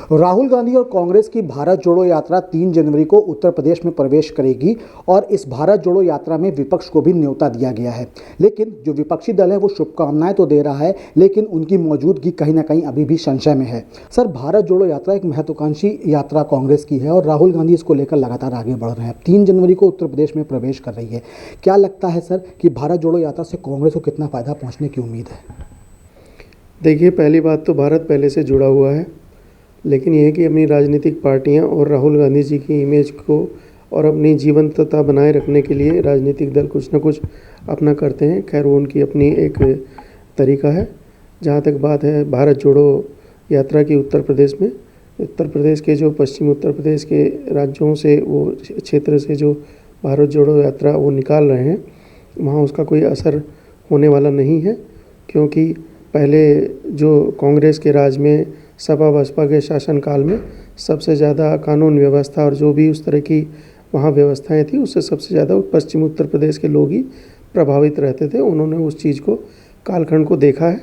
राहुल गांधी और कांग्रेस की भारत जोड़ो यात्रा 3 जनवरी को उत्तर प्रदेश में प्रवेश करेगी और इस भारत जोड़ो यात्रा में विपक्ष को भी न्योता दिया गया है। लेकिन जो विपक्षी दल है वो शुभकामनाएं तो दे रहा है, लेकिन उनकी मौजूदगी कहीं ना कहीं अभी भी संशय में है। सर, भारत जोड़ो यात्रा एक महत्वाकांक्षी यात्रा कांग्रेस की है और राहुल गांधी इसको लेकर लगातार आगे बढ़ रहे हैं। 3 जनवरी को उत्तर प्रदेश में प्रवेश कर रही है। क्या लगता है सर कि भारत जोड़ो यात्रा से कांग्रेस को कितना फायदा पहुँचने की उम्मीद है? देखिए, पहली बात तो भारत पहले से जुड़ा हुआ है, लेकिन यह है कि अपनी राजनीतिक पार्टियां और राहुल गांधी जी की इमेज को और अपनी जीवंतता बनाए रखने के लिए राजनीतिक दल कुछ न कुछ अपना करते हैं। खैर, वो उनकी अपनी एक तरीका है। जहाँ तक बात है भारत जोड़ो यात्रा की, उत्तर प्रदेश के जो पश्चिम उत्तर प्रदेश के राज्यों से, वो क्षेत्र से जो भारत जोड़ो यात्रा वो निकाल रहे हैं, वहाँ उसका कोई असर होने वाला नहीं है, क्योंकि पहले जो कांग्रेस के राज में सपा बसपा के शासनकाल में सबसे ज़्यादा कानून व्यवस्था और जो भी उस तरह की वहाँ व्यवस्थाएं थी, उससे सबसे ज़्यादा पश्चिम उत्तर प्रदेश के लोग ही प्रभावित रहते थे। उन्होंने उस चीज़ को, कालखंड को देखा है।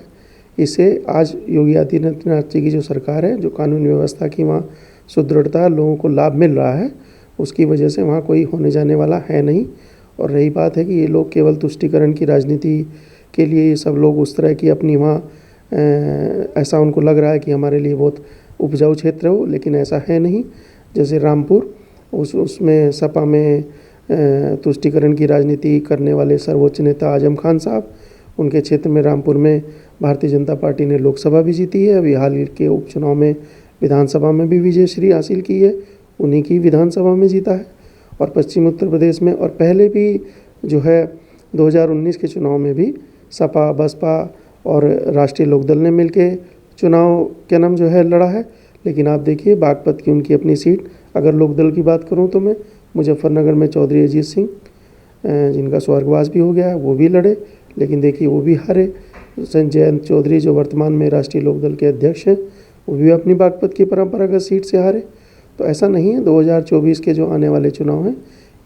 इससे आज योगी आदित्यनाथ जी की जो सरकार है, जो कानून व्यवस्था की वहाँ सुदृढ़ता, लोगों को लाभ मिल रहा है, उसकी वजह से वहाँ कोई होने जाने वाला है नहीं। और रही बात है कि ये लोग केवल तुष्टीकरण की राजनीति के लिए, ये सब लोग उस तरह की अपनी वहाँ ऐसा उनको लग रहा है कि हमारे लिए बहुत उपजाऊ क्षेत्र हो, लेकिन ऐसा है नहीं। जैसे रामपुर, उसमें सपा में तुष्टीकरण की राजनीति करने वाले सर्वोच्च नेता आजम खान साहब, उनके क्षेत्र में रामपुर में भारतीय जनता पार्टी ने लोकसभा भी जीती है। अभी हाल के उपचुनाव में विधानसभा में भी विजयश्री हासिल की है, उन्हीं की विधानसभा में जीता है। और पश्चिम उत्तर प्रदेश में, और पहले भी जो है 2019 के चुनाव में भी सपा बसपा और राष्ट्रीय लोकदल ने मिलके चुनाव क्या नाम जो है लड़ा है। लेकिन आप देखिए, बागपत की उनकी अपनी सीट, अगर लोकदल की बात करूं तो मैं मुजफ्फरनगर में चौधरी अजीत सिंह, जिनका स्वर्गवास भी हो गया है, वो भी लड़े, लेकिन देखिए वो भी हारे। जयंत चौधरी जो वर्तमान में राष्ट्रीय लोकदल के अध्यक्ष हैं, वो भी अपनी बागपत की परंपरागत सीट से हारे। तो ऐसा नहीं है, 2024 के जो आने वाले चुनाव हैं,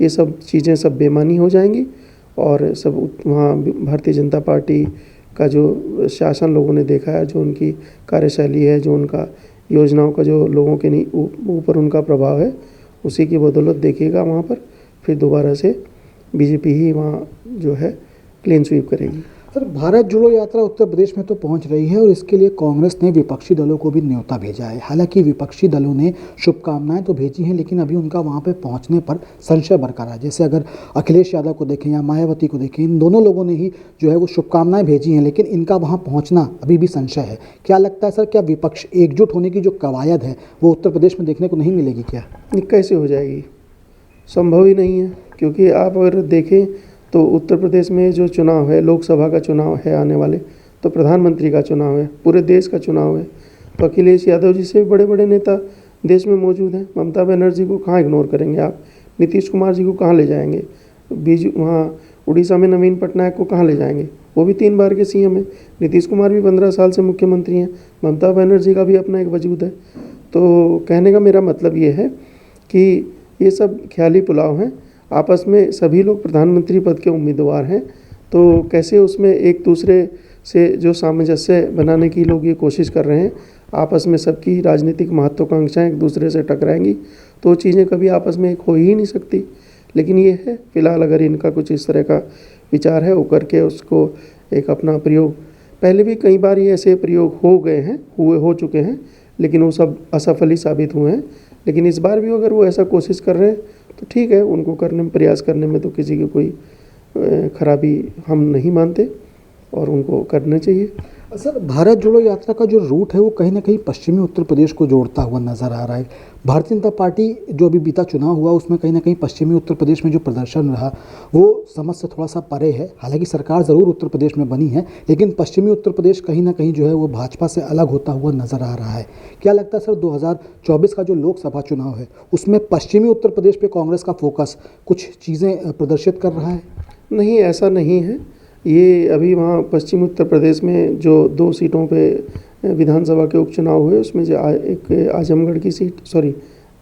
ये सब चीज़ें सब बेमानी हो जाएंगी और सब वहाँ भारतीय जनता पार्टी का जो शासन लोगों ने देखा है, जो उनकी कार्यशैली है, जो उनका योजनाओं का जो लोगों के ऊपर उनका प्रभाव है, उसी की बदौलत देखिएगा वहाँ पर फिर दोबारा से बीजेपी ही वहाँ जो है क्लीन स्वीप करेगी। सर, भारत जोड़ो यात्रा उत्तर प्रदेश में तो पहुंच रही है और इसके लिए कांग्रेस ने विपक्षी दलों को भी न्योता भेजा है। हालांकि विपक्षी दलों ने शुभकामनाएं तो भेजी हैं, लेकिन अभी उनका वहां पे पहुंचने पर संशय बरकरार है। जैसे अगर अखिलेश यादव को देखें या मायावती को देखें, इन दोनों लोगों ने ही जो है वो शुभकामनाएं भेजी हैं, लेकिन इनका वहाँ पहुँचना अभी भी संशय है। क्या लगता है सर, क्या विपक्ष एकजुट होने की जो कवायद है वो उत्तर प्रदेश में देखने को नहीं मिलेगी? क्या कैसे हो जाएगी? संभव ही नहीं है, क्योंकि आप अगर देखें तो उत्तर प्रदेश में जो चुनाव है, लोकसभा का चुनाव है आने वाले, तो प्रधानमंत्री का चुनाव है, पूरे देश का चुनाव है। तो अखिलेश यादव जी से बड़े बड़े नेता देश में मौजूद हैं। ममता बनर्जी को कहाँ इग्नोर करेंगे आप? नीतीश कुमार जी को कहाँ ले जाएंगे? वहाँ उड़ीसा में नवीन पटनायक को कहाँ ले जाएंगे? वो भी 3 बार के सीएम हैं। नीतीश कुमार भी 15 साल से मुख्यमंत्री हैं। ममता बनर्जी का भी अपना एक वजूद है। तो कहने का मेरा मतलब ये है कि ये सब ख्याली पुलाव हैं। आपस में सभी लोग प्रधानमंत्री पद के उम्मीदवार हैं, तो कैसे उसमें एक दूसरे से जो सामंजस्य बनाने की लोग ये कोशिश कर रहे हैं, आपस में सबकी राजनीतिक महत्वाकांक्षाएं एक दूसरे से टकराएंगी, तो चीज़ें कभी आपस में एक हो ही नहीं सकती। लेकिन ये है, फिलहाल अगर इनका कुछ इस तरह का विचार है, वो करके उसको एक अपना प्रयोग, पहले भी कई बार ये ऐसे प्रयोग हो चुके हैं, लेकिन वो सब असफल ही साबित हुए हैं। लेकिन इस बार भी अगर वो ऐसा कोशिश कर रहे हैं तो ठीक है, उनको करने में, प्रयास करने में तो किसी की कोई खराबी हम नहीं मानते और उनको करना चाहिए। सर, भारत जोड़ो यात्रा का जो रूट है वो कहीं ना कहीं पश्चिमी उत्तर प्रदेश को जोड़ता हुआ नजर आ रहा है। भारतीय जनता पार्टी जो अभी बीता चुनाव हुआ उसमें कहीं ना कहीं पश्चिमी उत्तर प्रदेश में जो प्रदर्शन रहा वो समझ से थोड़ा सा परे है। हालांकि सरकार ज़रूर उत्तर प्रदेश में बनी है, लेकिन पश्चिमी उत्तर प्रदेश कहीं ना कहीं जो है वो भाजपा से अलग होता हुआ नजर आ रहा है। क्या लगता है सर, 2024 का जो लोकसभा चुनाव है उसमें पश्चिमी उत्तर प्रदेश पर कांग्रेस का फोकस कुछ चीज़ें प्रदर्शित कर रहा है? नहीं, ऐसा नहीं है। ये अभी वहाँ पश्चिम उत्तर प्रदेश में जो 2 सीटों पे विधानसभा के उपचुनाव हुए, उसमें जो एक आजमगढ़ की सीट,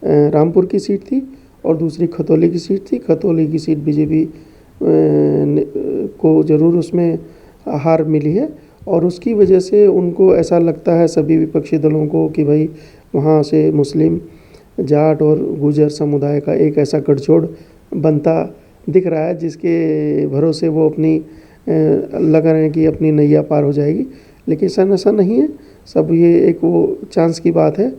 रामपुर की सीट थी और दूसरी खतौली की सीट थी। खतौली की सीट बीजेपी को ज़रूर उसमें हार मिली है और उसकी वजह से उनको ऐसा लगता है, सभी विपक्षी दलों को, कि भाई वहाँ से मुस्लिम, जाट और गुजर समुदाय का एक ऐसा गठजोड़ बनता दिख रहा है, जिसके भरोसे वो अपनी लग रहे हैं कि अपनी नैया पार हो जाएगी। लेकिन सर ऐसा नहीं है, सब ये एक वो चांस की बात है।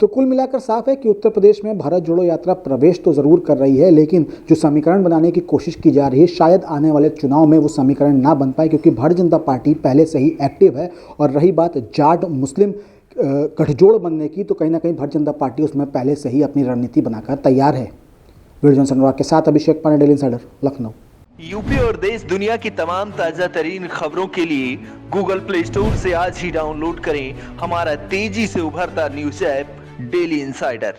तो कुल मिलाकर साफ है कि उत्तर प्रदेश में भारत जोड़ो यात्रा प्रवेश तो जरूर कर रही है, लेकिन जो समीकरण बनाने की कोशिश की जा रही है, शायद आने वाले चुनाव में वो समीकरण ना बन पाए, क्योंकि भारतीय जनता पार्टी पहले से ही एक्टिव है। और रही बात जाट मुस्लिम गठजोड़ बनने की, तो कहीं ना कहीं भारतीय जनता पार्टी उसमें पहले से ही अपनी रणनीति बनाकर तैयार है। वीडियो जॉनसन अनुराग के साथ Abhishek Pandey, Daily Insider, Lucknow. UP और देश दुनिया की तमाम ताजा तरीन खबरों के लिए गूगल प्ले स्टोर से आज ही डाउनलोड करें हमारा तेजी से उभरता न्यूज ऐप डेली इंसाइडर।